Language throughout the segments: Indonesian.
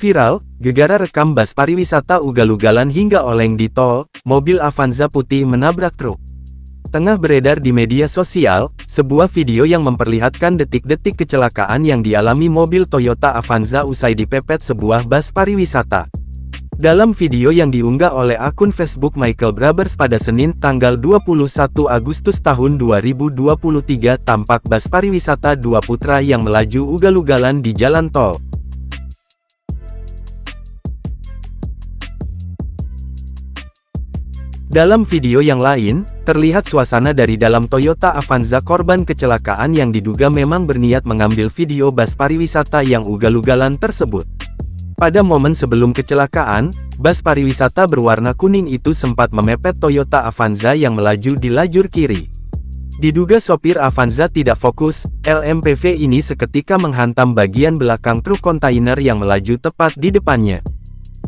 Viral, gegara rekam bus pariwisata ugal-ugalan hingga oleng di tol, mobil Avanza putih menabrak truk. Tengah beredar di media sosial, sebuah video yang memperlihatkan detik-detik kecelakaan yang dialami mobil Toyota Avanza usai dipepet sebuah bus pariwisata. Dalam video yang diunggah oleh akun Facebook Michael Brabers pada Senin tanggal 21 Agustus tahun 2023 tampak bus pariwisata Dua Putra yang melaju ugal-ugalan di jalan tol. Dalam video yang lain, terlihat suasana dari dalam Toyota Avanza korban kecelakaan yang diduga memang berniat mengambil video bus pariwisata yang ugal-ugalan tersebut. Pada momen sebelum kecelakaan, bus pariwisata berwarna kuning itu sempat memepet Toyota Avanza yang melaju di lajur kiri. Diduga sopir Avanza tidak fokus, LMPV ini seketika menghantam bagian belakang truk kontainer yang melaju tepat di depannya.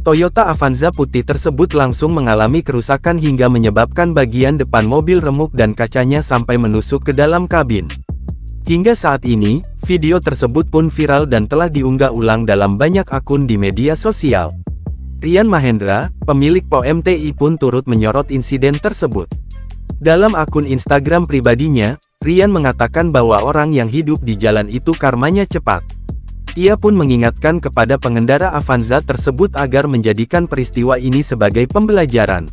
Toyota Avanza putih tersebut langsung mengalami kerusakan hingga menyebabkan bagian depan mobil remuk dan kacanya sampai menusuk ke dalam kabin. Hingga saat ini, video tersebut pun viral dan telah diunggah ulang dalam banyak akun di media sosial. Rian Mahendra, pemilik PO MTI pun turut menyorot insiden tersebut. Dalam akun Instagram pribadinya, Rian mengatakan bahwa orang yang hidup di jalan itu karmanya cepat. Ia pun mengingatkan kepada pengendara Avanza tersebut agar menjadikan peristiwa ini sebagai pembelajaran.